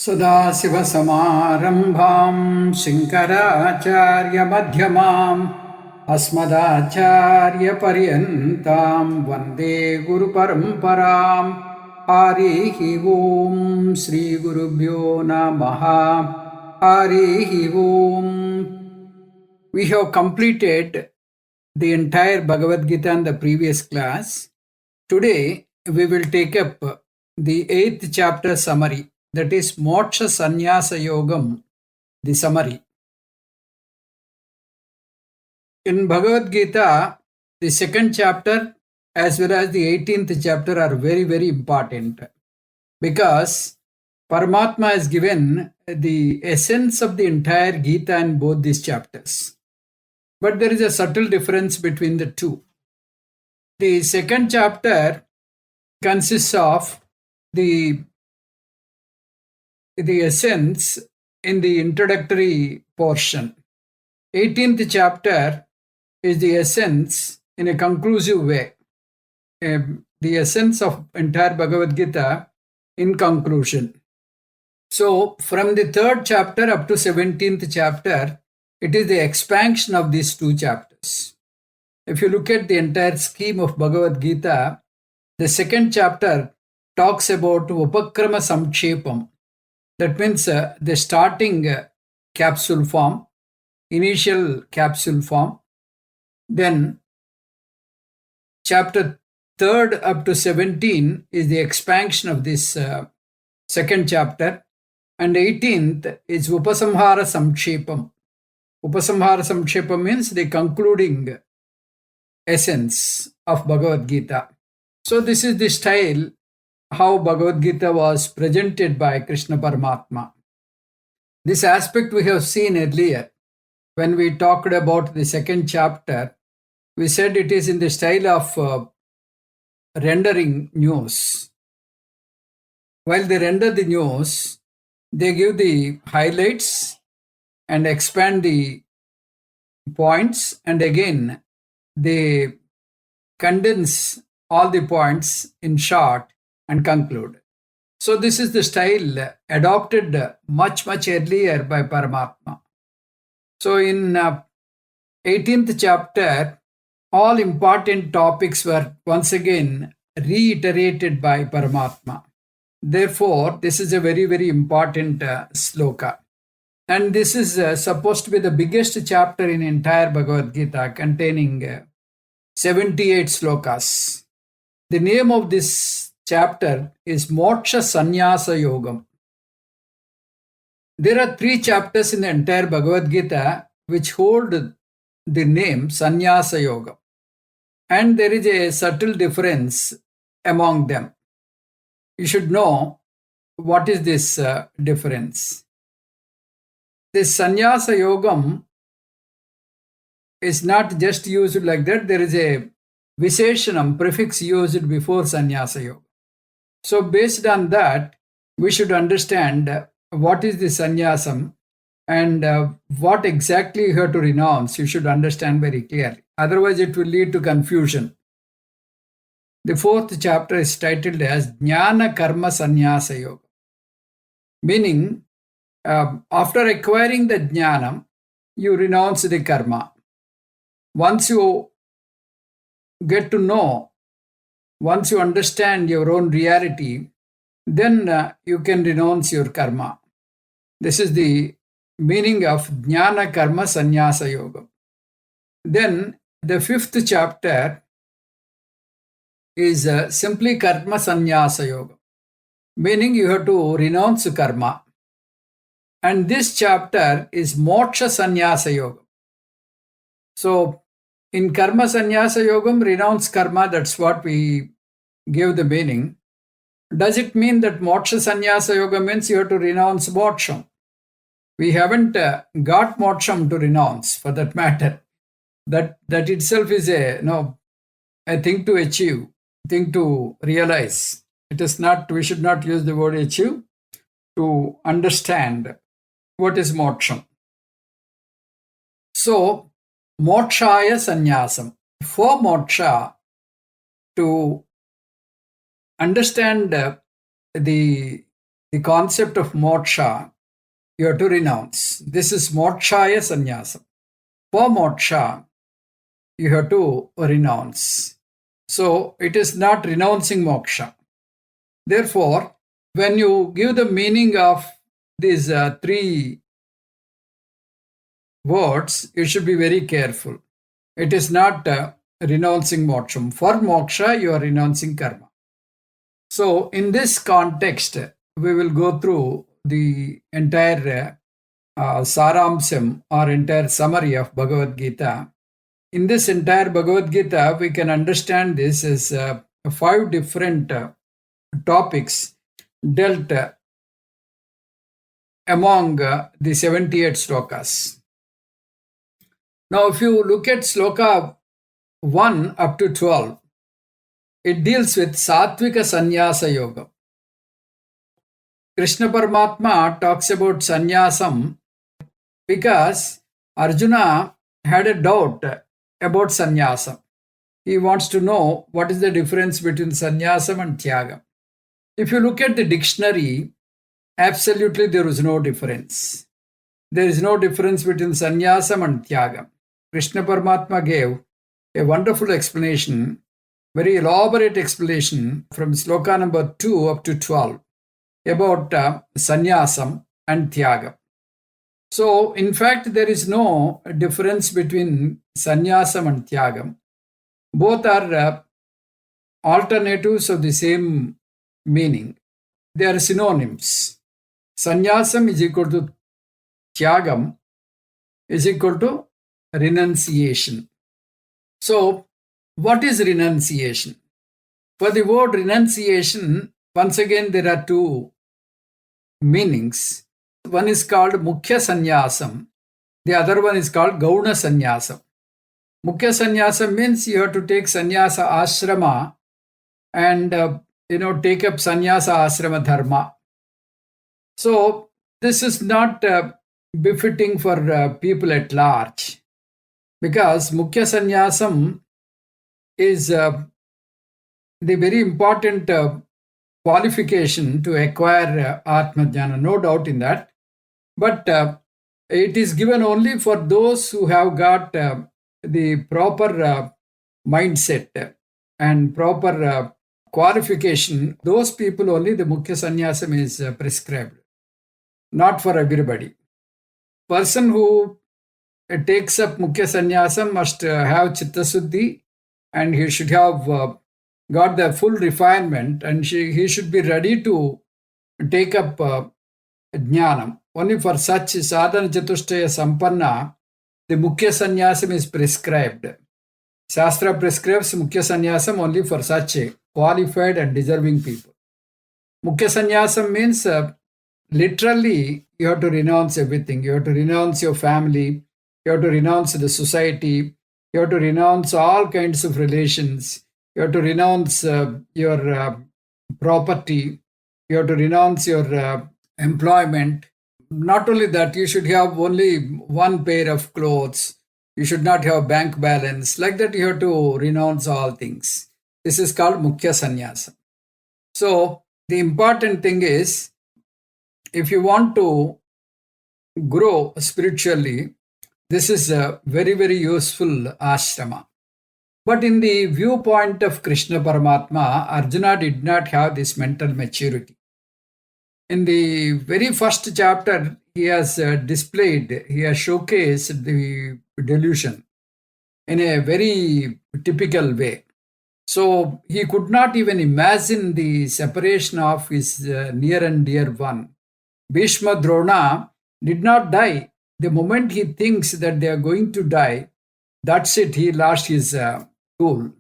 सदाशिवसमारम्भां शङ्कराचार्यमध्यमाम् अस्मदाचार्यपर्यन्तां वन्दे गुरुपरम्पराम्। हरिः ओम् श्रीगुरुभ्यो नमः। हरिः ओम्. We have completed the entire Bhagavad Gita in the previous class. Today we will take up the 8th chapter summary. That is Moksha Sanyasa Yogam, the summary. In Bhagavad Gita, the 2nd chapter as well as the 18th chapter are very, very important because Paramatma has given the essence of the entire Gita in both these chapters. But there is a subtle difference between the two. The 2nd chapter consists of the essence in the introductory portion. 18th chapter is the essence in a conclusive way. The essence of entire Bhagavad Gita in conclusion. So from the 3rd chapter up to 17th chapter, it is the expansion of these two chapters. If you look at the entire scheme of Bhagavad Gita, the 2nd chapter talks about Upakrama Samkshepam. That means the starting capsule form, initial capsule form. Then chapter 3rd up to 17 is the expansion of this 2nd chapter. And 18th is Upasamhara Samkshepam. Upasamhara Samkshepam means the concluding essence of Bhagavad Gita. So this is the style how Bhagavad Gita was presented by Krishna Paramatma. This aspect we have seen earlier. When we talked about the 2nd chapter, we said it is in the style of rendering news. While they render the news, they give the highlights and expand the points, and again they condense all the points in short and conclude. So this is the style adopted much earlier by Paramatma. So in 18th chapter, all important topics were once again reiterated by Paramatma. Therefore, this is a very, very important sloka. And this is supposed to be the biggest chapter in entire Bhagavad Gita, containing 78 slokas. The name of this chapter is Moksha Sanyasa Yogam. There are 3 chapters in the entire Bhagavad Gita which hold the name Sanyasa Yoga. And there is a subtle difference among them. You should know what is this difference. This Sanyasa Yogam is not just used like that. There is a Visheshanam prefix used before Sanyasa Yoga. So based on that, we should understand what is the sannyasam and what exactly you have to renounce. You should understand very clearly. Otherwise, it will lead to confusion. The 4th chapter is titled as Jnana Karma Sanyasa Yoga. Meaning, after acquiring the jnanam, you renounce the karma. Once you get to know, once you understand your own reality, then you can renounce your karma. This is the meaning of Jnana Karma Sanyasa Yoga. Then the 5th chapter is simply Karma Sanyasa Yoga, meaning you have to renounce karma. And this chapter is Moksha Sanyasa Yoga. So in Karma Sanyasa Yogam, renounce karma, that's what we gave the meaning. Does it mean that Moksha Sanyasa Yoga means you have to renounce moksham? We haven't got moksham to renounce, for that matter. That itself is a thing to achieve, thing to realize. It is not, we should not use the word achieve to understand what is moksham. So, Mokshaya Sanyasam. For moksha, to understand the the concept of moksha, you have to renounce. This is mokshaya sannyasam. For moksha, you have to renounce. So it is not renouncing moksha. Therefore, when you give the meaning of these three words, you should be very careful. It is not renouncing moksha. For moksha, you are renouncing karma. So in this context, we will go through the entire saramsam or entire summary of Bhagavad Gita. In this entire Bhagavad Gita, we can understand this as 5 different topics dealt among the 78 slokas. Now, if you look at sloka 1 up to 12, it deals with Sattvika Sanyasa Yoga. Krishna Paramatma talks about sannyasam because Arjuna had a doubt about sannyasam. He wants to know what is the difference between sannyasam and tyagam. If you look at the dictionary, absolutely there is no difference. There is no difference between sannyasam and tyagam. Krishna Paramatma gave a wonderful explanation, very elaborate explanation from sloka number 2 up to 12 about sannyasam and tyagam. So, in fact, there is no difference between sannyasam and tyagam. Both are alternatives of the same meaning. They are synonyms. Sannyasam is equal to tyagam is equal to renunciation. So, what is renunciation? For the word renunciation, once again, there are 2 meanings. One is called Mukhya Sanyasam. The other one is called Gauna Sanyasam. Mukhya Sanyasam means you have to take Sanyasa Ashrama and take up Sanyasa Ashrama Dharma. So this is not befitting for people at large, because Mukhya Sanyasam is the very important qualification to acquire Atma Jnana, no doubt in that. But it is given only for those who have got the proper mindset and proper qualification. Those people only the Mukhya Sannyasam is prescribed, not for everybody. Person who takes up Mukhya Sannyasam must have Chitta Suddhi, and he should have got the full refinement, and he should be ready to take up Jnanam. Only for such sadhana chatushtaya sampanna, the Mukhya Sannyasam is prescribed. Shastra prescribes Mukhya Sannyasam only for such qualified and deserving people. Mukhya Sannyasam means literally you have to renounce everything. You have to renounce your family. You have to renounce the society. You have to renounce all kinds of relations. You have to renounce your property. You have to renounce your employment. Not only that, you should have only one pair of clothes. You should not have bank balance. Like that, you have to renounce all things. This is called Mukhya Sannyasa. So, the important thing is, if you want to grow spiritually, this is a very, very useful ashrama. But in the viewpoint of Krishna Paramatma, Arjuna did not have this mental maturity. In the very first chapter, he has showcased the delusion in a very typical way. So he could not even imagine the separation of his near and dear one. Bhishma Drona did not die. The moment he thinks that they are going to die, that's it, he lost his cool.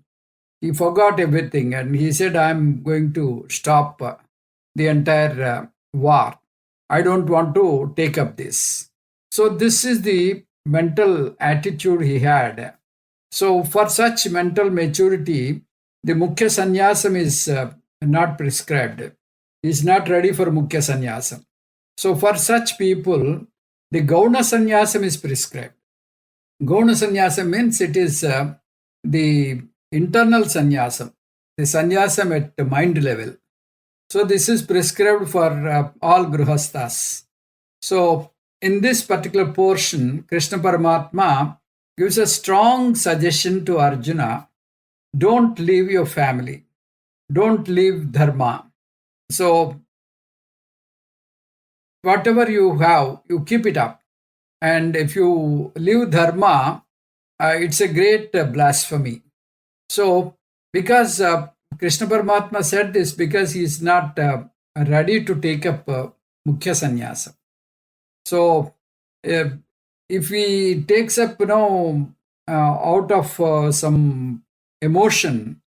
He forgot everything and he said, I'm going to stop the entire war. I don't want to take up this. So this is the mental attitude he had. So for such mental maturity, the Mukhya Sannyasam is not prescribed. He is not ready for Mukhya Sannyasam. So for such people, the Gauna Sannyasam is prescribed. Gauna Sannyasam means it is the internal Sannyasam, the Sannyasam at the mind level. So this is prescribed for all grihasthas. So in this particular portion, Krishna Paramatma gives a strong suggestion to Arjuna: don't leave your family, don't leave dharma. So whatever you have, you keep it up. And if you leave dharma, it's a great blasphemy. So because Krishna Paramatma said this because he is not ready to take up Mukhya Sanyasa. So if he takes up, out of some emotion,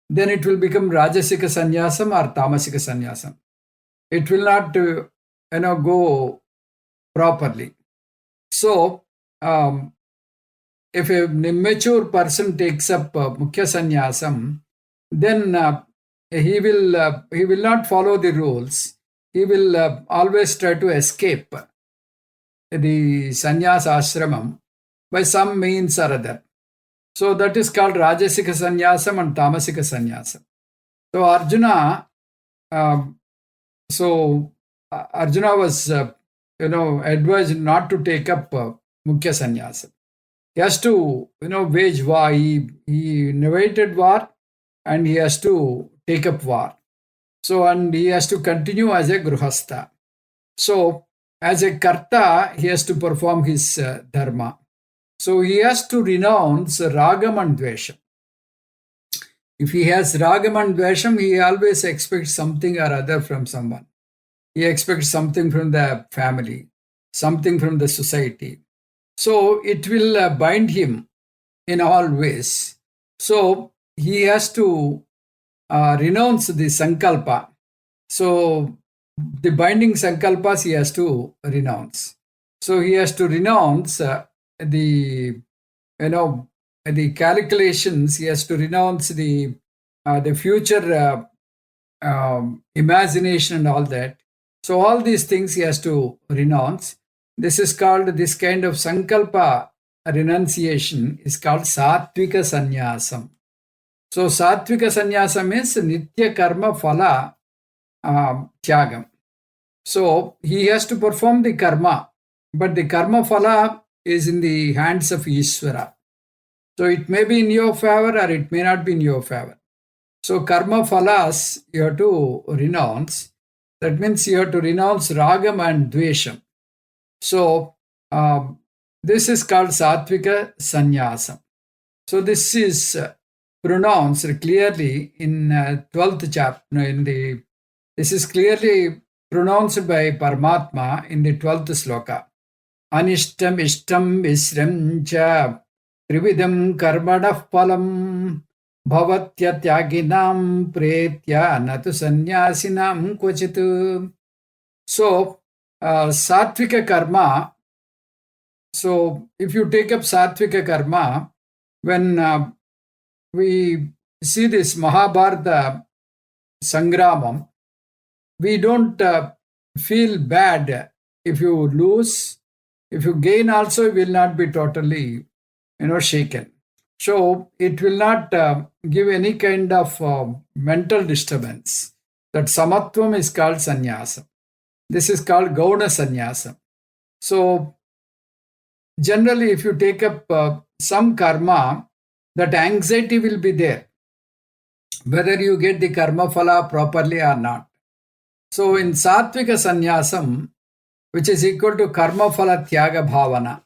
then it will become Rajasika Sanyasam or Tamasika Sanyasam. It will not, go properly. So if a immature person takes up Mukhya Sanyasam, then he will not follow the rules. He will always try to escape the sannyasa ashramam by some means or other. So that is called Rajasika Sanyasam and Tamasika Sanyasam. So Arjuna was advised not to take up Mukhya Sanyasam. He has to wage war. He innovated war and he has to take up war. So, and he has to continue as a grihastha. So as a karta, he has to perform his dharma. So he has to renounce ragam and dvesham. If he has ragam and dvesham, he always expects something or other from someone. He expects something from the family, something from the society. So it will bind him in all ways. So he has to renounce the sankalpa. So the binding sankalpas he has to renounce. So he has to renounce the calculations. He has to renounce the future imagination and all that. So all these things he has to renounce. This is called, this kind of sankalpa renunciation is called sattvika sannyasam. So sattvika sannyasam means nitya karma phala tyagam. So he has to perform the karma, but the karma phala is in the hands of Ishvara. So it may be in your favor or it may not be in your favor. So karma phalas you have to renounce. That means you have to renounce ragam and dvesham. So this is called sattvika sannyasam. So this is pronounced clearly in 12th chapter. This is clearly pronounced by Paramatma in the 12th sloka. Anishtam ishtam visram cha trividam karmadah phalam bhavatya tyaginam pretya natu sannyasinam kvachitu. So sattvika karma. So if you take up sattvika karma, when we see this Mahabharata Sangramam, we don't feel bad if you lose. If you gain also, you will not be totally shaken. So it will not give any kind of mental disturbance. That samatvam is called sannyasa. This is called gauna sannyasa. So generally, if you take up some karma, that anxiety will be there, whether you get the karma phala properly or not. So in sattvika sannyasam, which is equal to karma phala tyaga bhavana.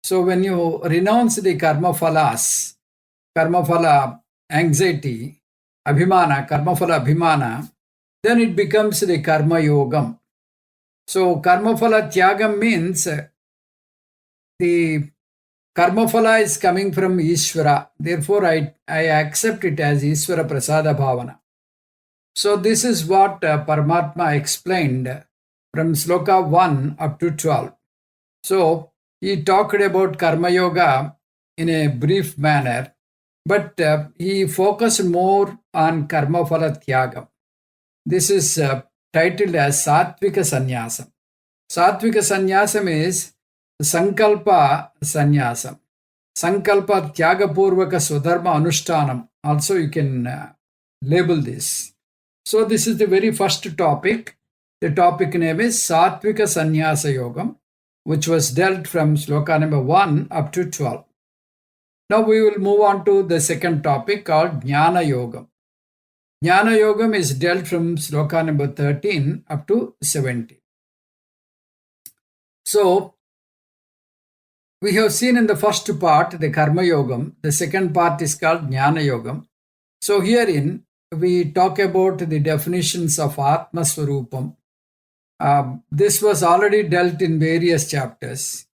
So when you renounce the karma phalas, karma phala anxiety, abhimana, karma phala abhimana, then it becomes the karma yogam. So karma phala tyagam means the karma phala is coming from Ishvara. Therefore, I accept it as Ishvara prasada bhavana. So this is what Paramatma explained from sloka 1 up to 12. So he talked about karma yoga in a brief manner, but he focused more on karma phala tyagam. This is titled as sattvika sannyasam. Sattvika sannyasam is sankalpa sannyasam. Sankalpa tyagapurvaka swadharma anushtanam. Also you can label this. So this is the very first topic. The topic name is Satvika Sanyasa Yogam, which was dealt from sloka number 1 up to 12. Now we will move on to the second topic called Jnana Yogam. Jnana Yogam is dealt from sloka number 13 up to 17. So we have seen in the first part the Karma Yogam. The second part is called Jnana Yogam. So herein we talk about the definitions of Atma Swarupam. This was already dealt in various chapters.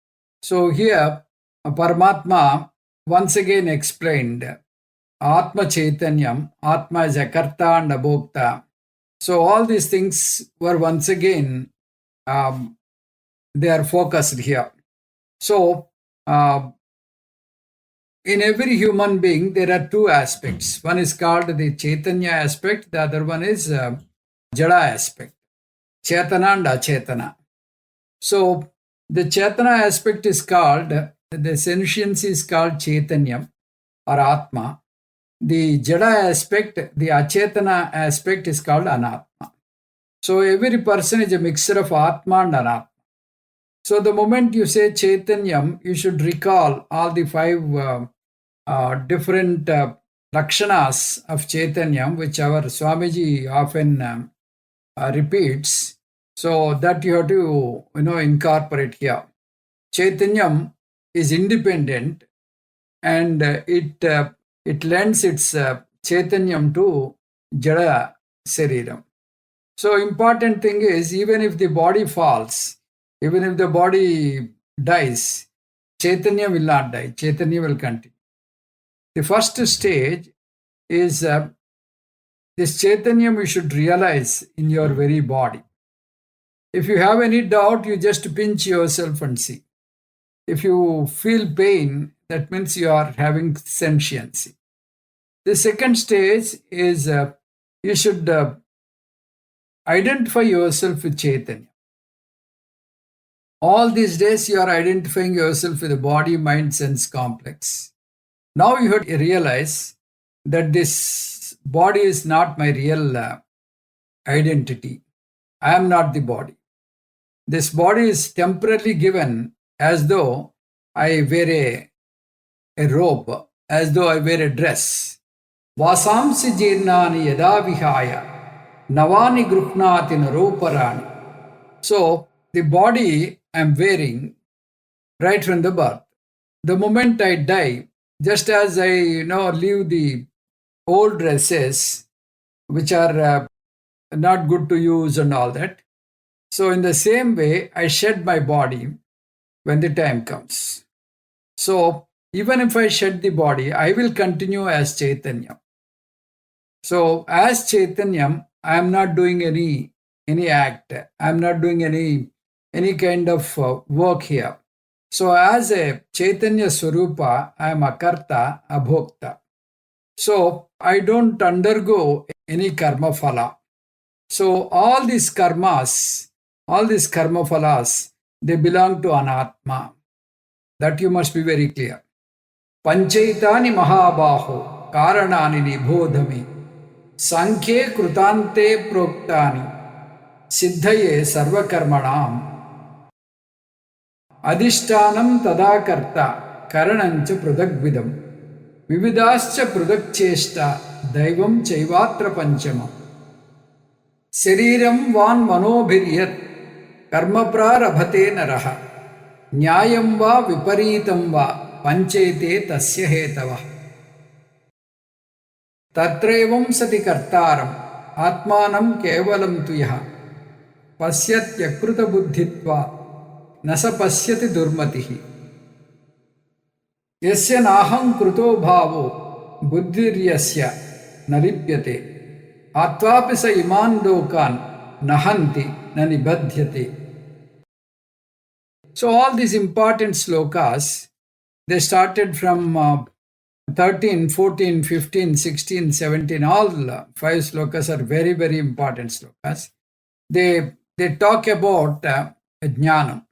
So here Paramatma once again explained Atma Chaitanyam. Atma is a Karta and a Bhokta. So all these things were once again they are focused here. So in every human being, there are two aspects. One is called the Chaitanya aspect, the other one is Jada aspect, Chaitana and Achetana. So the Chaitana aspect is called, the sentience is called Chaitanyam or Atma. The Jada aspect, the Achetana aspect is called Anatma. So every person is a mixture of Atma and Anatma. So the moment you say Chaitanyam, you should recall all the five different lakshanas of Chaitanyam, which our Swamiji often repeats. So that you have to incorporate here. Chaitanyam is independent, and it lends its Chaitanyam to Jada Sariram. So important thing is, even if the body falls, even if the body dies, Chaitanya will not die. Chaitanya will continue. The first stage is this Chaitanya you should realize in your very body. If you have any doubt, you just pinch yourself and see. If you feel pain, that means you are having sentiency. The second stage is you should identify yourself with Chaitanya. All these days you are identifying yourself with the body, mind, sense complex. Now you have to realize that this body is not my real identity. I am not the body. This body is temporarily given as though I wear a robe, as though I wear a dress. Vasamsi jirnani yada vihaya navani gruhnati naroparani. So the body I am wearing right from the birth. The moment I die, just as I leave the old dresses, which are not good to use and all that, so in the same way, I shed my body when the time comes. So even if I shed the body, I will continue as Chaitanya. So as Chaitanya, I am not doing any act. I am not doing any kind of work here. So as a Chaitanya Swarupa, I am Akarta, Abhokta. So I don't undergo any karma phala. So all these karma phalas, they belong to Anatma. That you must be very clear. Panchaitani Mahabaho Karanani Nibodhami Sankhye Krutante Proktani Siddhaye Sarvakarmanam Adhishtanam Tadakarta Karanancha Pradagvidam Vividascha Pradakcheshta Daivam Chaivatra Panchamam Sariram Van Manobhiryat Karmaprarabhate Naraha Nyayam Va Viparitam Va Panchete Tasya Hetava Tatrevam Sati Kartaram Atmanam Kevalam Tuyaha Pasyat Yakruta Buddhitva Nasa Pasyati Durmatihi Yasya Naham Kruto Bhavo Buddhiryasya Naripyate Atvapisa Iman Dokan Nahanti Nanibadhyate. So all these important slokas, they started from 13, 14, 15, 16, 17, all 5 slokas are very, very important slokas. They talk about jnanam.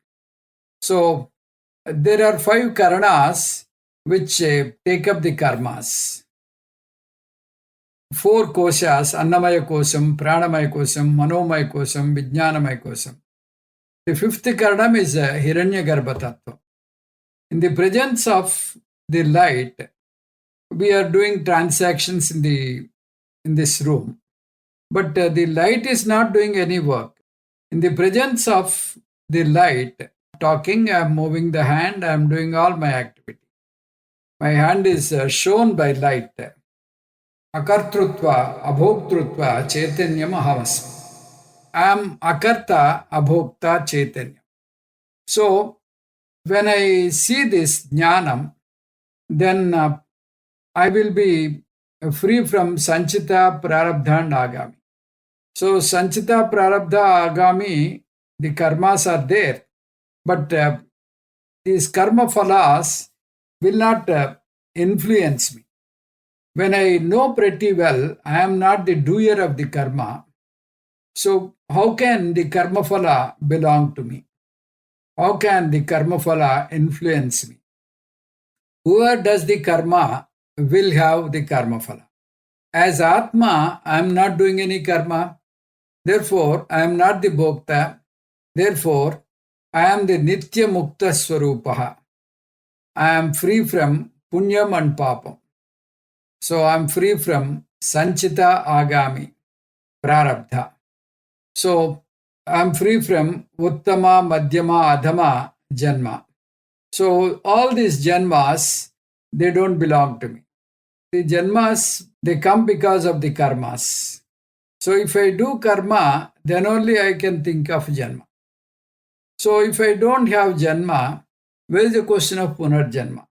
So there are 5 karanas which take up the karmas. four koshas, Annamaya Kosham, Pranamaya Kosham, Manomaya Kosham, Vijnanamaya Kosham. The fifth karanam is Hiranyagarbha Tattva. In the presence of the light, we are doing transactions in this room. But the light is not doing any work. In the presence of the light, talking, I am moving the hand, I am doing all my activity. My hand is shown by light. Akartrutva, abhoktrutva, chaitanya mahavasmi. I am akarta, abhokta, chaitanya. So, when I see this jnanam, then I will be free from sanchita, prarabdha and agami. So, sanchita, prarabdha, agami, the karmas are there, but these karma phalas will not influence me. When I know pretty well, I am not the doer of the karma. So, how can the karma phala belong to me? How can the karma phala influence me? Whoever does the karma will have the karma phala. As Atma, I am not doing any karma. Therefore, I am not the bhokta. Therefore, I am the nitya mukta swarupaha. I am free from punyam and papam. So, I am free from sanchita agami, prarabdha. So, I am free from uttama, madhyama, adhama, janma. So, all these janmas, they don't belong to me. The janmas, they come because of the karmas. So, if I do karma, then only I can think of janma. So, if I don't have janma, where is the question of punarjanma?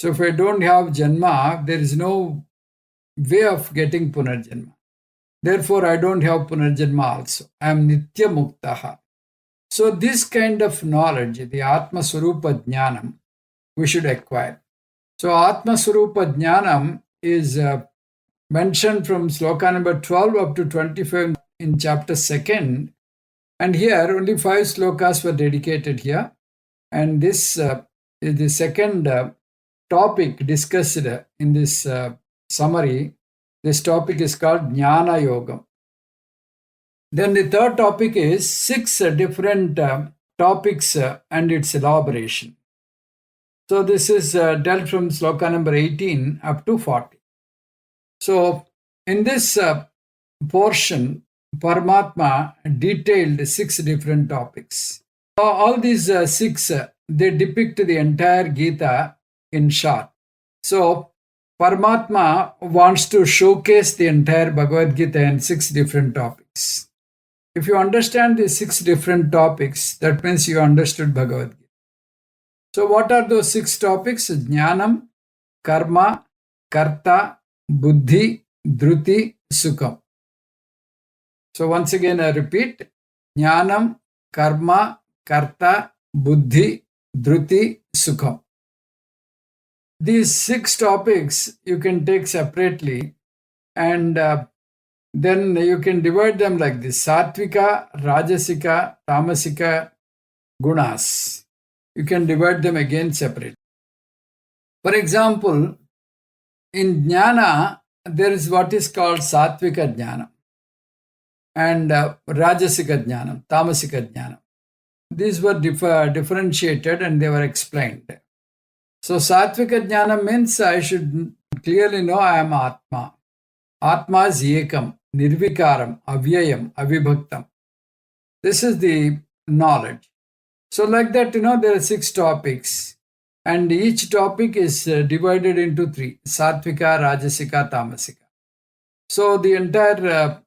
So, if I don't have janma, there is no way of getting punarjanma. Therefore, I don't have punarjanma also. I am nitya muktaha. So, this kind of knowledge, the Atma Swarupa Jnanam, we should acquire. So, Atma Swarupa Jnanam is mentioned from sloka number 12 up to 25 in chapter 2nd. And here, only 5 slokas were dedicated here. And this is the second topic discussed in this summary. This topic is called Jnana Yoga. Then the third topic is 6 different topics and its elaboration. So this is dealt from sloka number 18 up to 40. So in this portion, Paramatma detailed 6 different topics. All these 6, they depict the entire Gita in short. So Paramatma wants to showcase the entire Bhagavad Gita in 6 different topics. If you understand these 6 different topics, that means you understood Bhagavad Gita. So what are those 6 topics? Jnanam, Karma, Karta, Buddhi, Dhruti, Sukham. So once again I repeat, Jnanam, Karma, Karta, Buddhi, Dhruti, Sukham. These 6 topics you can take separately, and then you can divide them like this: Sattvika, Rajasika, Tamasika, Gunas. You can divide them again separately. For example, in Jnana, there is what is called Sattvika Jnana and Rajasika Jnana, Tamasika Jnana. These were differentiated and they were explained. So Sattvika Jnana means I should clearly know I am Atma. Atma is Ekam, Nirvikaram, Avyayam, Avibhaktam. This is the knowledge. So like that, there are 6 topics. And each topic is divided into 3. Sattvika, Rajasika, Tamasika. So the entire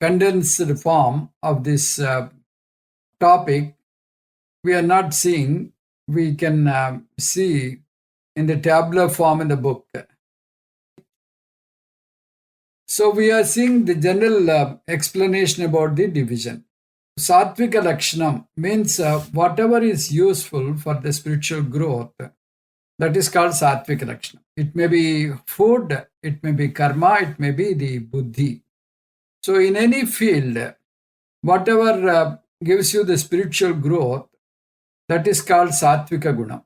condensed form of this topic, we are not seeing. We can see in the tabular form in the book. So we are seeing the general explanation about the division. Sattvika Lakshanam means whatever is useful for the spiritual growth, that is called Sattvika Lakshanam. It may be food, it may be karma, it may be the buddhi. So in any field, whatever gives you the spiritual growth, that is called Sattvika Guna.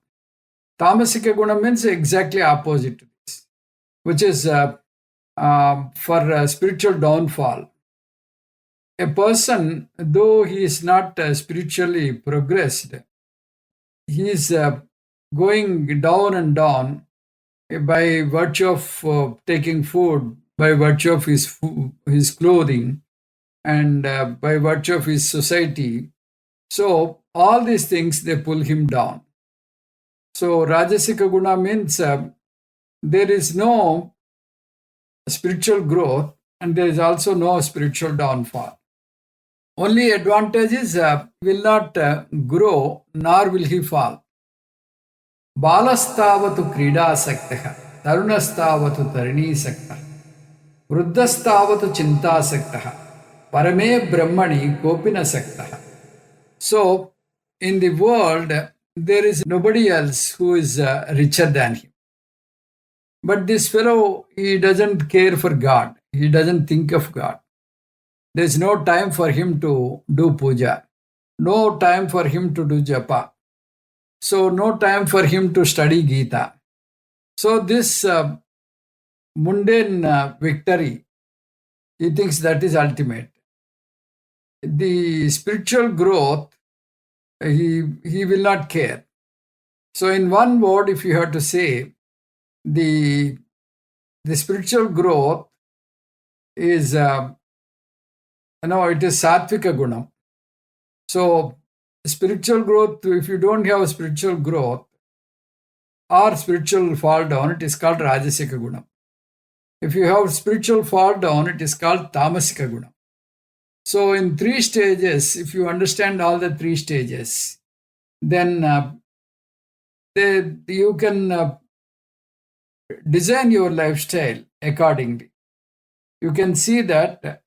Tamasika Guna means exactly opposite to this, which is for spiritual downfall. A person, though he is not spiritually progressed, he is going down and down by virtue of taking food, by virtue of his clothing, and by virtue of his society. So all these things, they pull him down. So Rajasika Guna means there is no spiritual growth and there is also no spiritual downfall. Only advantage is will not grow nor will he fall. Balastavatu kridasaktah, tarunastavatu tarinisaktah, vruddhastavatu chintasaktah, parame brahmani kopinasaktah. So, in the world, there is nobody else who is richer than him. But this fellow, he doesn't care for God. He doesn't think of God. There's no time for him to do puja. No time for him to do japa. So, no time for him to study Gita. So, this mundane victory, he thinks that is ultimate. The spiritual growth, he will not care. So in one word, if you have to say, the spiritual growth is, it is Sattvika Gunam. So spiritual growth, if you don't have spiritual growth or spiritual fall down, it is called Rajasika Gunam. If you have spiritual fall down, it is called Tamasika Gunam. So in 3 stages, if you understand all the 3 stages, then you can design your lifestyle accordingly. You can see that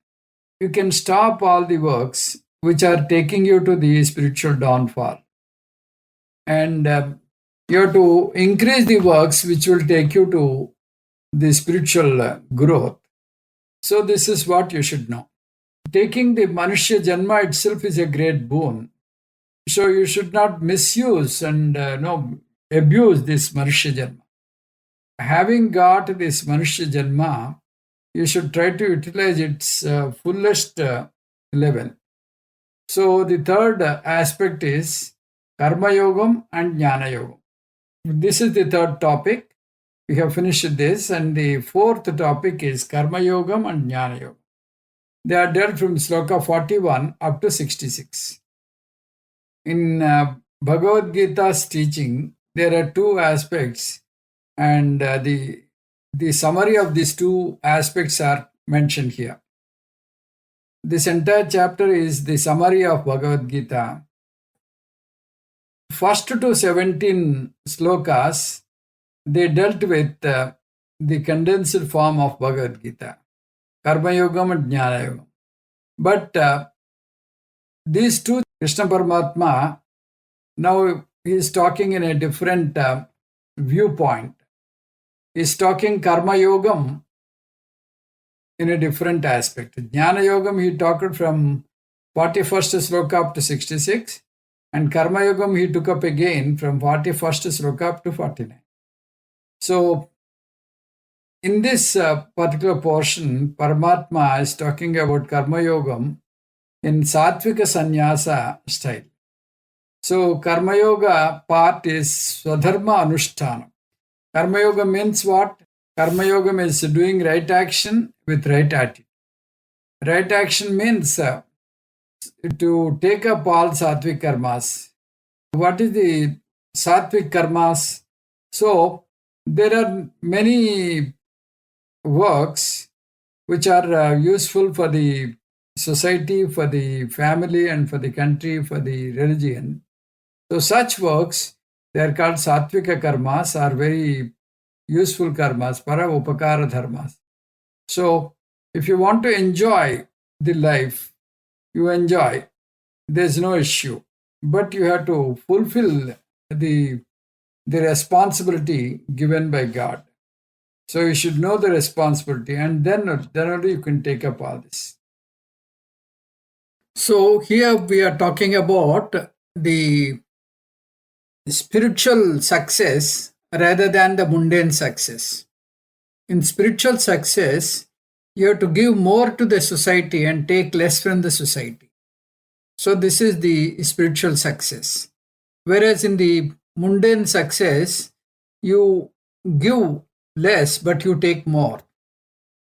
you can stop all the works which are taking you to the spiritual downfall. And you have to increase the works which will take you to the spiritual growth. So this is what you should know. Taking the Manushya Janma itself is a great boon. So you should not misuse and abuse this Manushya Janma. Having got this Manushya Janma, you should try to utilize its fullest level. So the third aspect is Karma Yogam and Jnana Yogam. This is the third topic. We have finished this, and the fourth topic is Karma Yogam and Jnana Yogam. They are dealt from Sloka 41 up to 66. In Bhagavad Gita's teaching, there are 2 aspects, and the summary of these 2 aspects are mentioned here. This entire chapter is the summary of Bhagavad Gita. First to 17 slokas, they dealt with the condensed form of Bhagavad Gita. Karma Yogam and Jnana Yogam. But these 2, Krishna Paramatma, now he is talking in a different viewpoint. He is talking Karma Yogam in a different aspect. Jnana Yogam he talked from 41st sloka up to 66, and Karma Yogam he took up again from 41st sloka up to 49. So, in this particular portion, Paramatma is talking about Karma Yogam in Sattvika Sanyasa style. So, Karma Yoga part is Swadharma Anushthanam. Karma Yoga means what? Karma Yoga is doing right action with right attitude. Right action means to take up all Sattvic karmas. What is the Sattvic karmas? So, there are many works which are useful for the society, for the family, and for the country, for the religion. So such works, they are called Sattvika karmas, are very useful karmas, para upakara dharmas. So if you want to enjoy the life, you enjoy, there's no issue. But you have to fulfill the responsibility given by God. So you should know the responsibility, and then only you can take up all this. So here we are talking about the spiritual success rather than the mundane success. In spiritual success, you have to give more to the society and take less from the society. So this is the spiritual success. Whereas in the mundane success, you give less but you take more.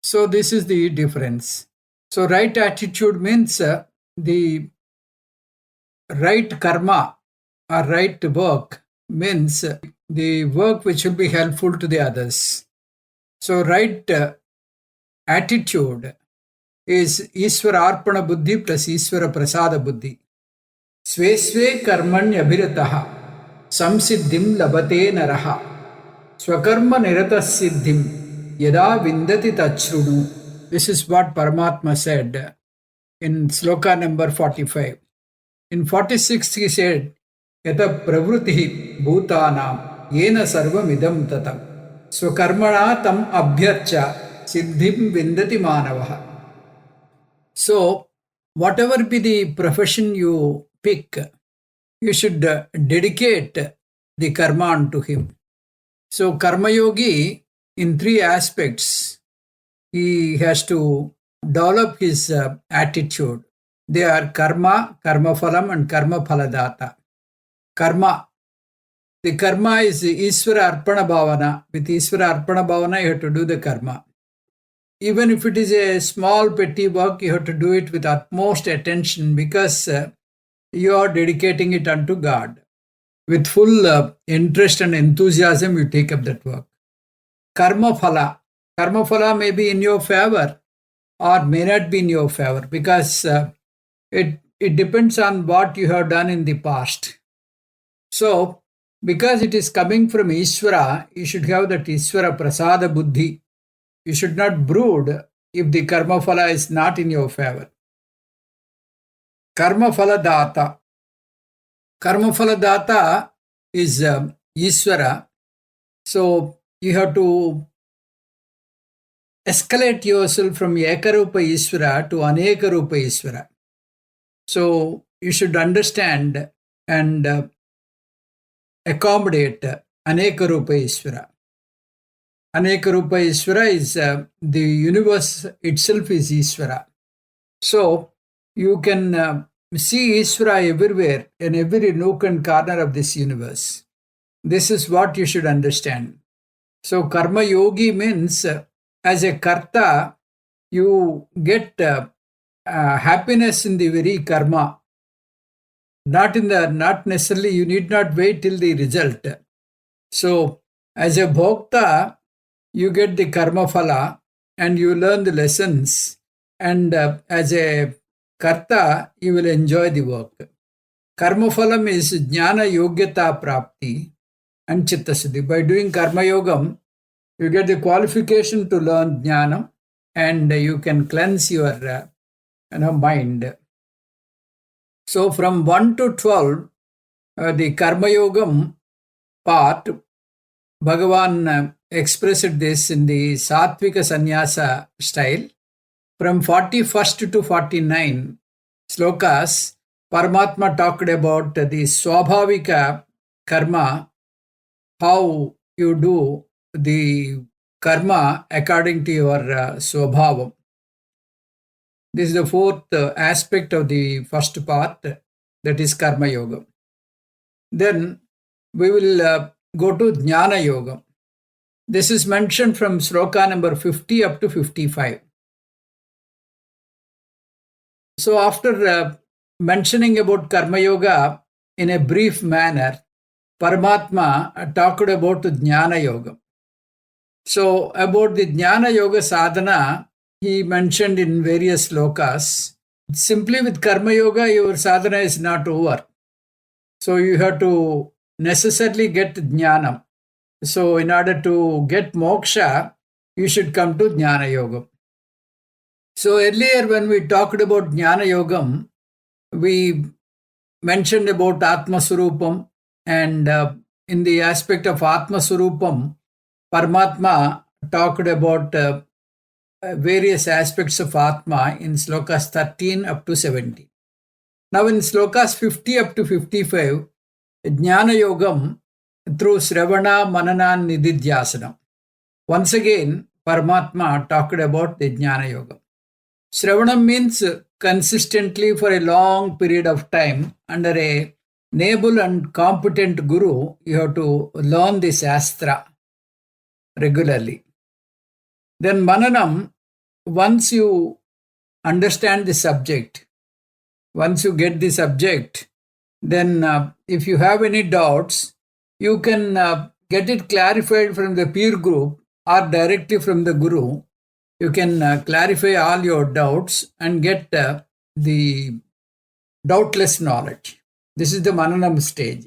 So this is the difference. So right attitude means the right karma or right work means the work which will be helpful to the others. So right attitude is Ishvara Arpana Buddhi plus Ishvara Prasada Buddhi. Sve sve karmanya abhirataha samsiddhim labate naraha swakarma nirata siddhim yada vindati tachrudu. This is what Paramatma said in sloka number 45. In 46 he said, Yata pravruti bhutanam yena sarvam idam tatam swakarmana tam abhyarcha siddhim vindati manavaha. So, whatever be the profession you pick, you should dedicate the karma unto him. So, karma yogi in three aspects, he has to develop his attitude. They are karma, karma phalam and karma phaladata. Karma. The karma is Ishvara Arpana Bhavana. With Ishvara Arpana Bhavana, you have to do the karma. Even if it is a small petty work, you have to do it with utmost attention because you are dedicating it unto God. With full interest and enthusiasm, you take up that work. Karma phala. Karma phala may be in your favor or may not be in your favor because it depends on what you have done in the past. So, because it is coming from Ishvara, you should have that Ishvara Prasada Buddhi. You should not brood if the karma phala is not in your favor. Karma phala data. Karma phala data is Ishvara. So, you have to escalate yourself from Ekarupa Ishvara to Anekarupa Ishvara. So, you should understand and accommodate Anekarupa Ishvara. Anekarupa Ishvara is the universe itself is Ishvara. So, you can see Ishvara everywhere in every nook and corner of this universe. This is what you should understand. So, Karma Yogi means as a Karta, you get happiness in the very karma. Not necessarily, you need not wait till the result. So, as a Bhokta, you get the karma phala and you learn the lessons, and as a Karta, you will enjoy the work. Karma phalam is jnana yogyata prapti and chitta siddhi. By doing karma yogam, you get the qualification to learn jnana and you can cleanse your mind. So from 1 to 12, the karma yogam part, Bhagavan expressed this in the Sattvika Sanyasa style. From 41st to 49 slokas, Paramatma talked about the Swabhavika karma, how you do the karma according to your Swabhavam. This is the fourth aspect of the first part, that is Karma Yoga. Then we will go to Jnana Yoga. This is mentioned from Sloka number 50 up to 55. So after mentioning about Karma Yoga in a brief manner, Paramatma talked about Jnana Yoga. So about the Jnana Yoga sadhana, he mentioned in various slokas. Simply with Karma Yoga, your sadhana is not over. So you have to necessarily get Jnana. So in order to get Moksha, you should come to Jnana Yoga. So earlier when we talked about Jnana Yogam, we mentioned about Atma Surupam, and in the aspect of Atma Surupam, Paramatma talked about various aspects of Atma in slokas 13 up to 17. Now in slokas 50 up to 55, Jnana Yogam through Sravana, Manana, Nididhyasana. Once again, Paramatma talked about the Jnana Yoga. Shravanam means consistently for a long period of time under a able and competent guru, you have to learn the Shastra regularly. Then Mananam, once you understand the subject, once you get the subject, then if you have any doubts, you can get it clarified from the peer group or directly from the guru. You can clarify all your doubts and get the doubtless knowledge. This is the Mananam stage.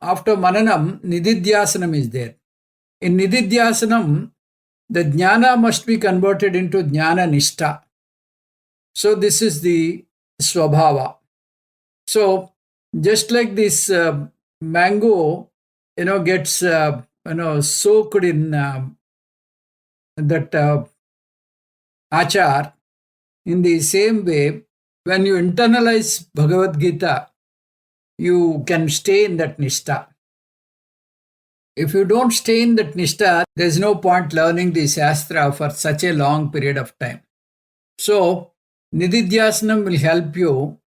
After Mananam, Nididhyasanam is there. In Nididhyasanam, the Jnana must be converted into Jnana Nishtha. So this is the Swabhava. So just like this mango, gets soaked in that achar, in the same way, when you internalize Bhagavad Gita, you can stay in that Nishtha. If you don't stay in that Nishtha, there is no point learning the Shastra for such a long period of time. So, Nididhyasanam will help you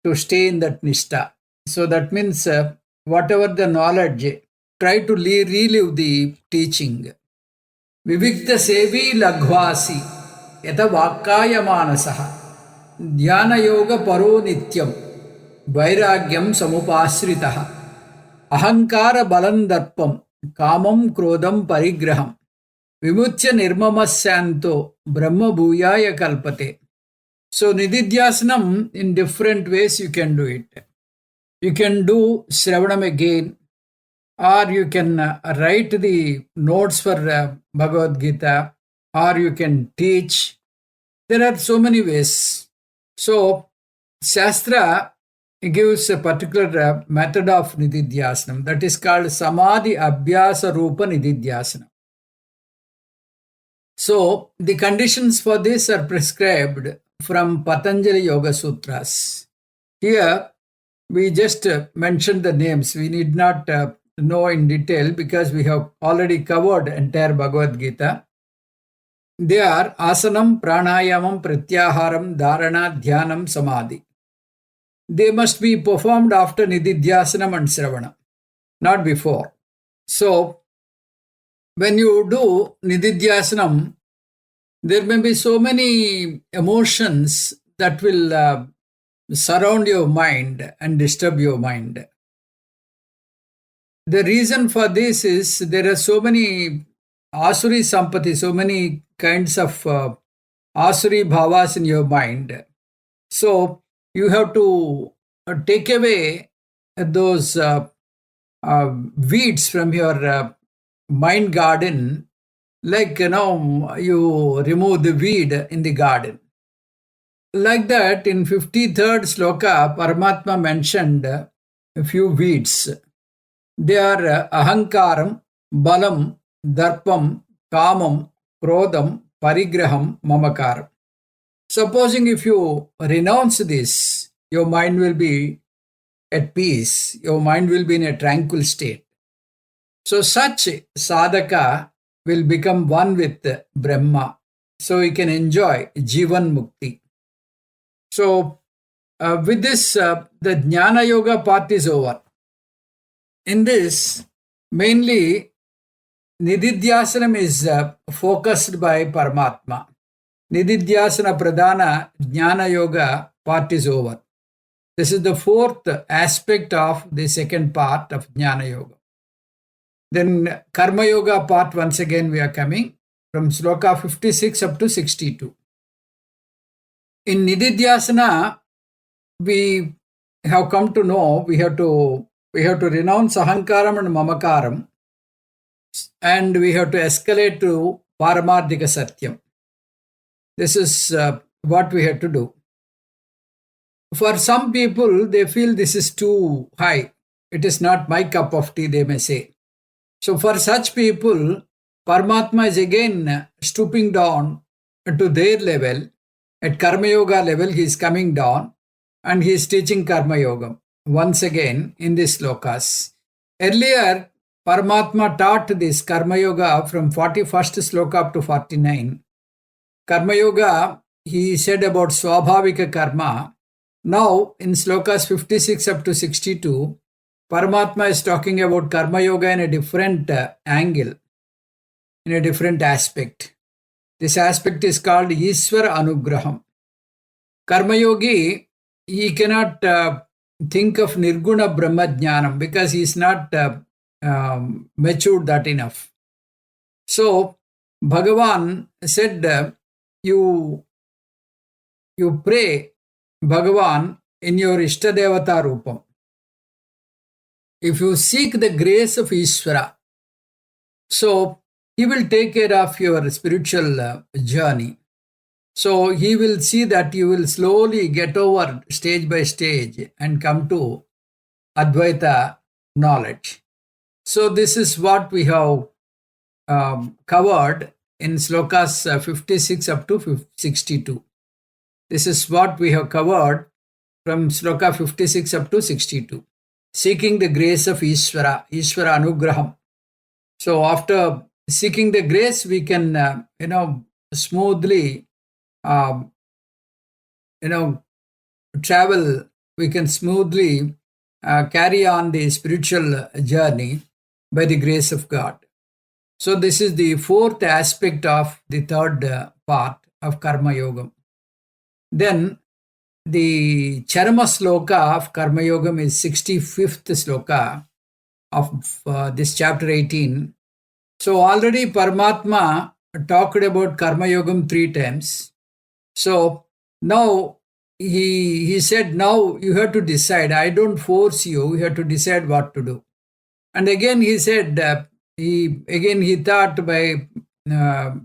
to stay in that Nishtha. So that means whatever the knowledge, try to relive the teaching. Vivikta sevi laghvasi yata vakkaya manasaha dhyana yoga paro nityam vairagyam samupasritaha ahankara balandarpam kamam krodam parigraham vimuchya nirmamasyanto brahma bhuyaya kalpate. So Nididhyasanam, in different ways you can do it. You can do Shravanam again, or you can write the notes for Bhagavad Gita, or you can teach. There are so many ways. So Shastra gives a particular method of Nididhyasanam that is called Samadhi Abhyasa Rupa Nididhyasanam. So the conditions for this are prescribed from Patanjali Yoga Sutras. Here we just mentioned the names. We need not know in detail because we have already covered entire Bhagavad Gita. They are Asanam, Pranayamam, Pratyaharam, Dharana, Dhyanam, Samadhi. They must be performed after Nididhyasanam and Shravana, not before. So when you do Nididhyasanam, there may be so many emotions that will surround your mind and disturb your mind. The reason for this is there are so many Asuri Sampati, so many kinds of Asuri Bhavas in your mind. So you have to take away those weeds from your mind garden, like you remove the weed in the garden. Like that, in 53rd sloka, Paramatma mentioned a few weeds. They are Ahankaram, Balam, Darpam, Kamam, Krodam, Parigraham, Mamakaram. Supposing if you renounce this, your mind will be at peace, your mind will be in a tranquil state. So such sadhaka will become one with Brahma. So he can enjoy Jivan Mukti. So with this, the Jnana Yoga part is over. In this, mainly Nididhyasanam is focused by Paramatma. Nididhyasana Pradhana Jnana Yoga part is over. This is the fourth aspect of the second part of Jnana Yoga. Then Karma Yoga part, once again we are coming from sloka 56 up to 62. In Nididhyasana, we have come to know we have to renounce Ahankaram and Mamakaram, and we have to escalate to Paramardhika Satyam. This is what we have to do. For some people, they feel this is too high. It is not my cup of tea, they may say. So for such people, Paramatma is again stooping down to their level. At Karma Yoga level, he is coming down and he is teaching Karma Yoga once again in these slokas. Earlier, Paramatma taught this Karma Yoga from 41st sloka up to 49. Karma Yoga, he said about Swabhavika Karma. Now, in slokas 56 up to 62, Paramatma is talking about Karma Yoga in a different angle, in a different aspect. This aspect is called Ishvara Anugraham. Karma Yogi, he cannot think of Nirguna Brahma Jnanam because he is not matured that enough. So, Bhagavan said, you pray Bhagavan in your Ishtadevata Rupam. If you seek the grace of Ishvara, so he will take care of your spiritual journey. So he will see that you will slowly get over stage by stage and come to Advaita knowledge. So this is what we have covered in slokas 56 up to 62. This is what we have covered from sloka 56 up to 62. Seeking the grace of Ishvara Anugraham. So after seeking the grace, we can, smoothly, travel. We can smoothly carry on the spiritual journey by the grace of God. So this is the fourth aspect of the third part of Karma Yoga. Then the Charama Sloka of Karma Yoga is 65th sloka of this chapter 18. So already Paramatma talked about Karma Yogam 3 times. So now he said, now you have to decide. I don't force you. You have to decide what to do. And again he said, he thought by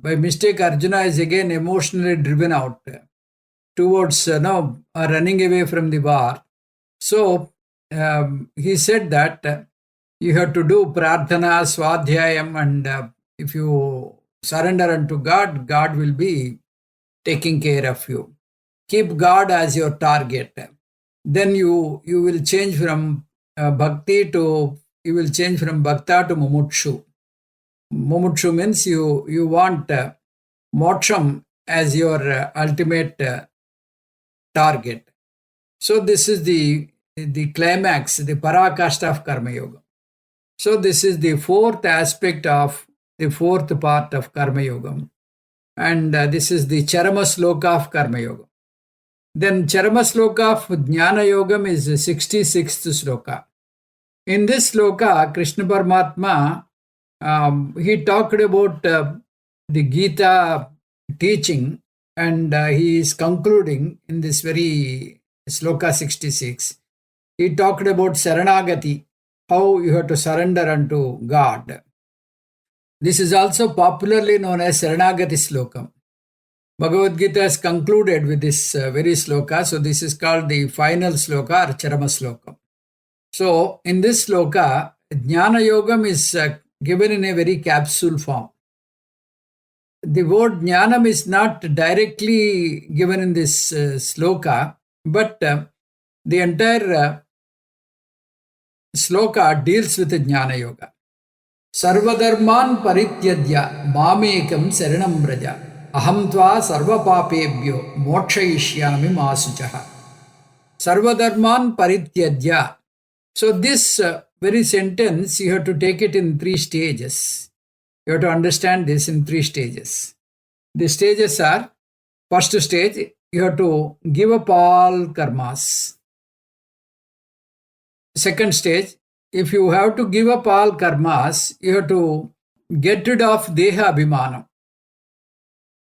mistake Arjuna is again emotionally driven out towards running away from the war. So he said that you have to do prarthana, swadhyayam, and if you surrender unto God, God will be taking care of you. Keep God as your target. Then you will change from bhakta to bhakta to mumukshu. Mumukshu means you want moksham as your ultimate target. So this is the climax, the parakashta of Karma Yoga. So this is the fourth aspect of the fourth part of Karma Yoga. And this is the Charama Sloka of Karma Yoga. Then Charama Sloka of Jnana Yoga is the 66th sloka. In this sloka, Krishna Paramatma, he talked about the Gita teaching, and he is concluding in this very sloka 66. He talked about Saranagati, how you have to surrender unto God. This is also popularly known as Saranagati Slokam. Bhagavad Gita has concluded with this very sloka, so this is called the final sloka or Charama Slokam. So in this sloka, Jnana Yogam is given in a very capsule form. The word Jnanam is not directly given in this sloka, but the entire sloka deals with the Jnana Yoga. Sarvadharman parityadya mamekam saranam braja aham tva sarvapapebhyo mokshayishyami masuchaha. Sarvadharman parityadya. So this very sentence, you have to take it in 3 stages. You have to understand this in 3 stages. The stages are, first stage, you have to give up all karmas. Second stage, if you have to give up all karmas, you have to get rid of deha abhimanam.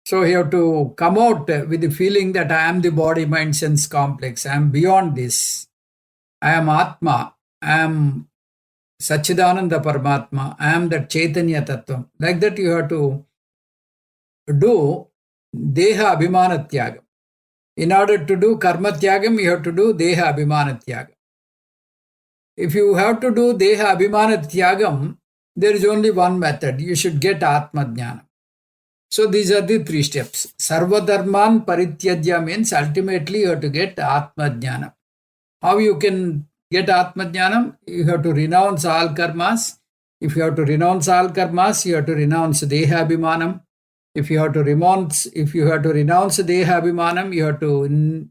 So you have to come out with the feeling that I am the body, mind, sense complex. I am beyond this. I am Atma. I am Satchidananda Paramatma. I am that Chaitanya Tattvam. Like that you have to do deha abhimana tyagam. In order to do karma tyagam, you have to do deha abhimana tyagam. If you have to do deha abhimana tyagam, there is only one method. You should get Atma Jnana. So these are the 3 steps. Sarvadharman parityajya means ultimately you have to get Atma Jnana. How you can get Atma Jnanam? You have to renounce all karmas If you have to renounce all karmas, you have to renounce dehabhimanam. If you have to renounce dehabhimanam, you have to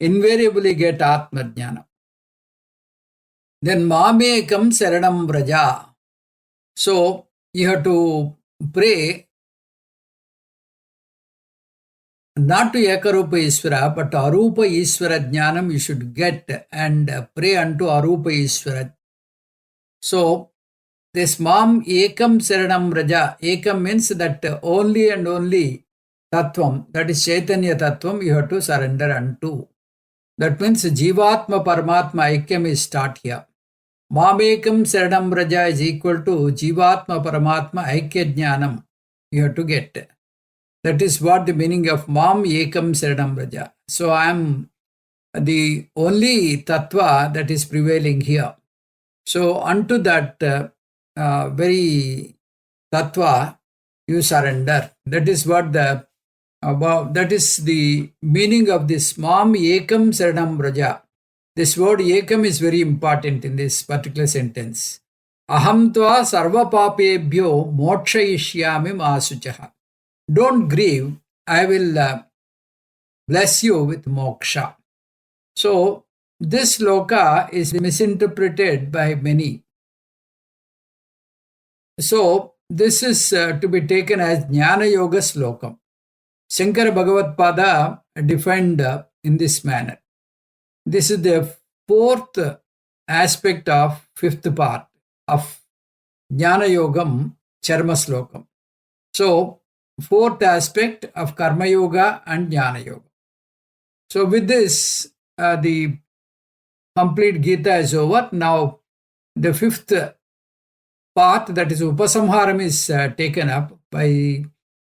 invariably get atma jnana. Then mamekam saranam vraja. So you have to pray not to Ekarupa Ishvara, but Arupa Ishvara Jnanam you should get and pray unto Arupa Ishvara. So this Mam Ekam Saranam Raja, Ekam means that only and only Tattvam, that is Chaitanya Tattvam, you have to surrender unto. That means Jivatma Paramatma Aikyam is start here. Mamekam Saranam Raja is equal to Jivatma Paramatma Aikya Jnanam you have to get. That is what the meaning of Mam Ekam Saranam Raja. So I am the only Tattva that is prevailing here. So unto that very Tattva you surrender. That is what that is the meaning of this Mam Ekam Saranam Raja. This word Ekam is very important in this particular sentence. Aham tva sarva papebhyo mokshayishyami masuchaha. Don't grieve, I will bless you with moksha. So this sloka is misinterpreted by many. So this is to be taken as Jnana Yoga slokam. Shankara Bhagavad Pada defined in this manner. This is the fourth aspect of fifth part of Jnana Yogam Charma Slokam. So fourth aspect of Karma Yoga and Jnana Yoga. So with this, the complete Gita is over. Now the fifth part, that is Upasamharam, is taken up by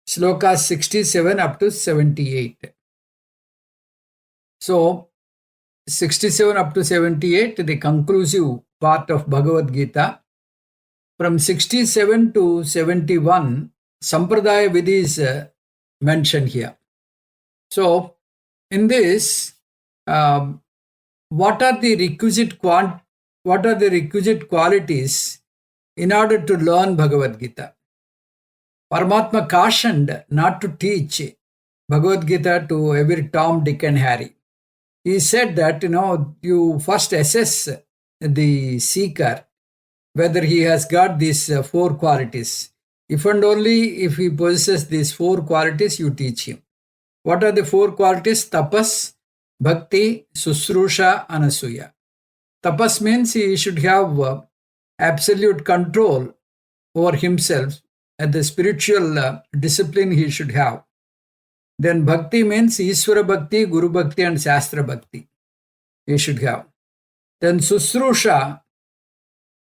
slokas 67 up to 78. So 67 up to 78, the conclusive part of Bhagavad Gita. From 67 to 71, Sampradaya Vidhi is mentioned here. So in this, what are the requisite qualities in order to learn Bhagavad Gita? Paramatma cautioned not to teach Bhagavad Gita to every Tom, Dick and Harry. He said that, you first assess the seeker, whether he has got these four qualities. If and only if he possesses these four qualities, you teach him. What are the four qualities? Tapas, Bhakti, Susrusha, Anasuya. Tapas means he should have absolute control over himself, and the spiritual discipline he should have. Then Bhakti means Ishvara Bhakti, Guru Bhakti and Shastra Bhakti he should have. Then Susrusha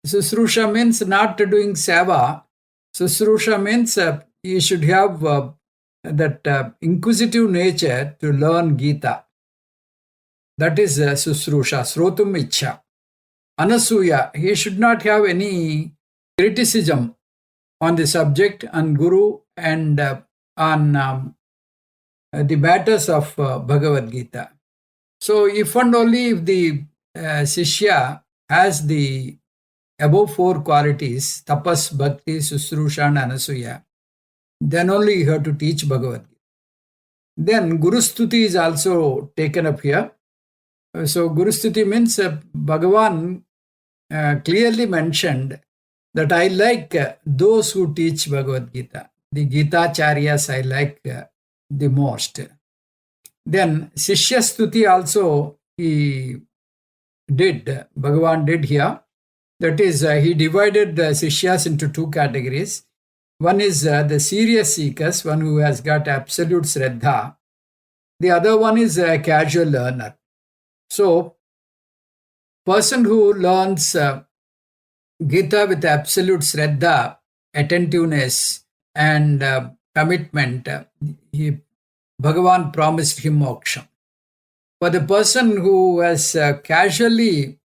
means not doing seva. Susrusha means he should have that inquisitive nature to learn Gita. That is Susrusha, Srotum Ichha. Anasuya, he should not have any criticism on the subject, on Guru and on the matters of Bhagavad Gita. So if and only if the Shishya has the above four qualities, Tapas, Bhakti, Susrusha and Anasuya, then only you have to teach Bhagavad Gita. Then Guru Stuti is also taken up here. So Guru Stuti means Bhagavan clearly mentioned that I like those who teach Bhagavad Gita. The Gita-charyas I like the most. Then Shishya Stuti also he did, Bhagavan did here. That is, he divided the Sishyas into two categories. One is the serious seekers, one who has got absolute Shraddha. The other one is a casual learner. So, person who learns Gita with absolute Shraddha, attentiveness and commitment, Bhagavan promised him moksha. For the person who has casually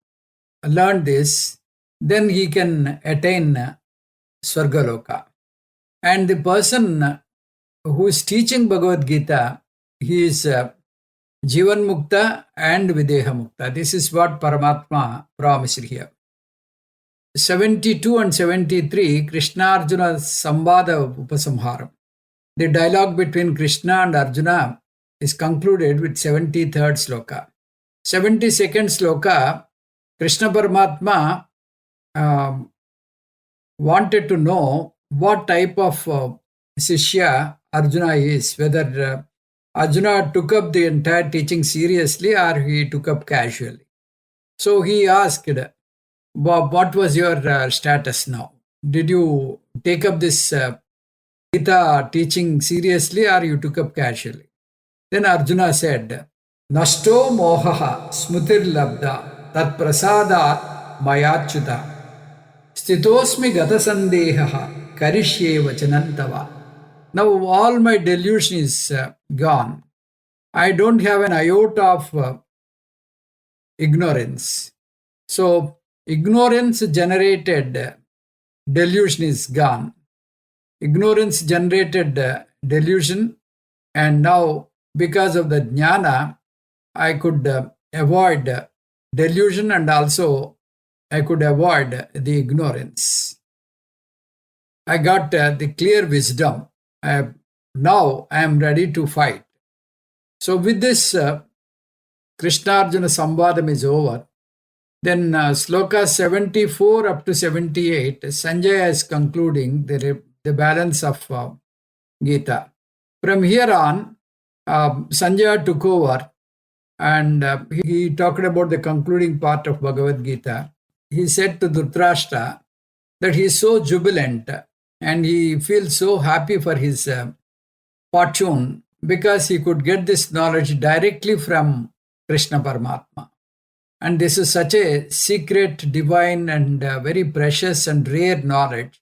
learned this, then he can attain Swargaloka. And the person who is teaching Bhagavad Gita, he is Jivan Mukta and Videha Mukta. This is what Paramatma promised here. 72 and 73, Krishna Arjuna Samvada Upasamharam. The dialogue between Krishna and Arjuna is concluded with 73rd sloka. 72nd sloka, Krishna Paramatma wanted to know what type of Sishya Arjuna is, whether Arjuna took up the entire teaching seriously or he took up casually. So he asked, what was your status now? Did you take up this Gita teaching seriously or you took up casually? Then Arjuna said, Nashto mohaha smutir labda tat prasadat mayachyuta stitosmi gata sandehaha karishye vachanantava. Now all my delusion is gone. I don't have an iota of ignorance. So ignorance generated delusion is gone. Ignorance generated delusion, and now because of the jnana, I could avoid delusion, and also I could avoid the ignorance. I got the clear wisdom. Now I am ready to fight. So with this, Krishna Arjuna Samvadam is over. Then sloka 74 up to 78, Sanjaya is concluding the balance of Gita. From here on, Sanjaya took over and he talked about the concluding part of Bhagavad Gita. He said to Dhritarashtra that he is so jubilant and he feels so happy for his fortune because he could get this knowledge directly from Krishna Paramatma. And this is such a secret, divine and very precious and rare knowledge.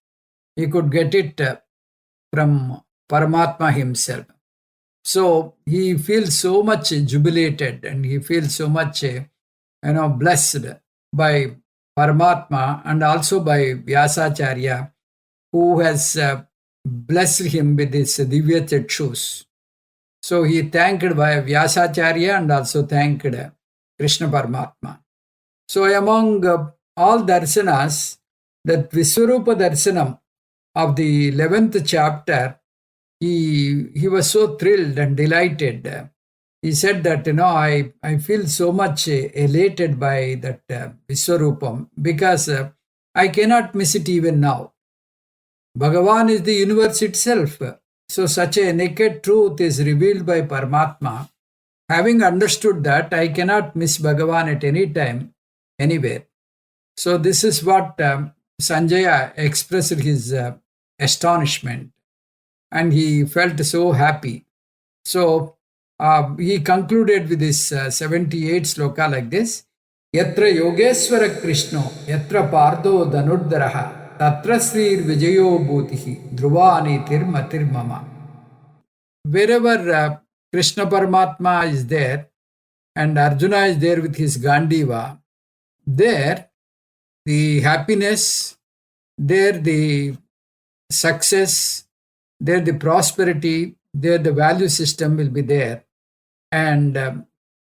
He could get it from Paramatma himself. So he feels so much jubilated and he feels so much blessed by Paramatma and also by Vyasacharya, who has blessed him with his Divya Chakshus. So he thanked by Vyasacharya and also thanked Krishna Paramatma. So among all darsanas, that Viswarupa Darsanam of the 11th chapter, he was so thrilled and delighted. He said that, I feel so much elated by that Viswarupam because I cannot miss it even now. Bhagavan is the universe itself. So such a naked truth is revealed by Paramatma. Having understood that, I cannot miss Bhagavan at any time, anywhere. So this is what Sanjaya expressed his astonishment, and he felt so happy. So he concluded with this 78 sloka like this: Yatra Yogeshwara Krishno, Yatra Pardo Dhanuddaraha, Tatra Srir Vijayo Bhutihi, Dhruvani Tirma Tirmama. Wherever Krishna Paramatma is there and Arjuna is there with his Gandiva, there the happiness, there the success, there the prosperity, there the value system will be there. And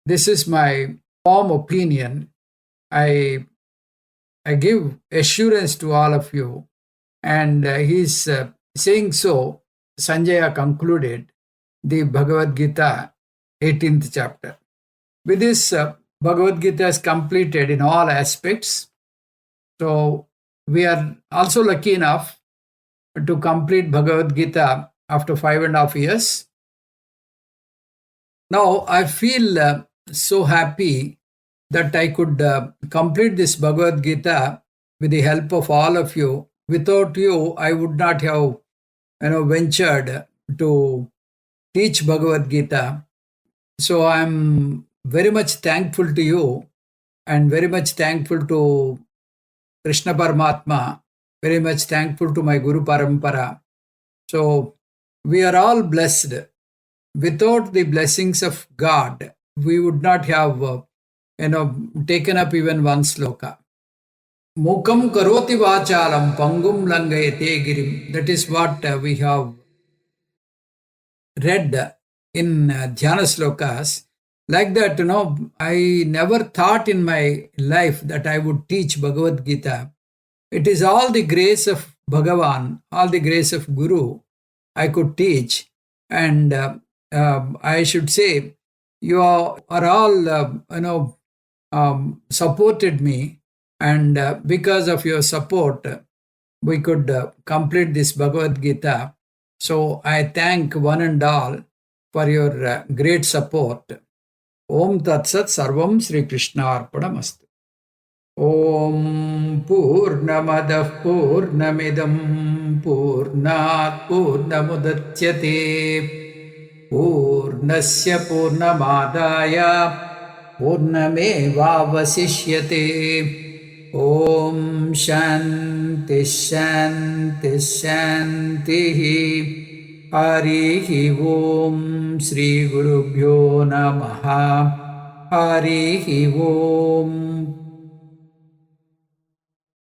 this is my firm opinion. I give assurance to all of you. And he's saying so, Sanjaya concluded the Bhagavad Gita 18th chapter. With this, Bhagavad Gita is completed in all aspects. So we are also lucky enough to complete Bhagavad Gita after 5.5 years. Now I feel so happy that I could complete this Bhagavad Gita with the help of all of you. Without you, I would not have ventured to teach Bhagavad Gita. So I'm very much thankful to you and very much thankful to Krishna Paramatma, very much thankful to my Guru Parampara. So we are all blessed. Without the blessings of God, we would not have taken up even one sloka. Mukam karoti vachalam pangum langayate girim. That is what we have read in Dhyana slokas. Like that, I never thought in my life that I would teach Bhagavad Gita. It is all the grace of Bhagavan, all the grace of Guru I could teach. And I should say, you are all, supported me. And because of your support, we could complete this Bhagavad Gita. So I thank one and all for your great support. Om Tat Sat Sarvam Sri Krishna Arpanamastu. Om Purnamadah Purnamidam Purnat Purnamudachyate Purnasya Purnamadaya Purnamevavasishyate. Om Shanti Shanti Shanti. Harihi Om Sri Gurubhyo Namaha. Harihi Om.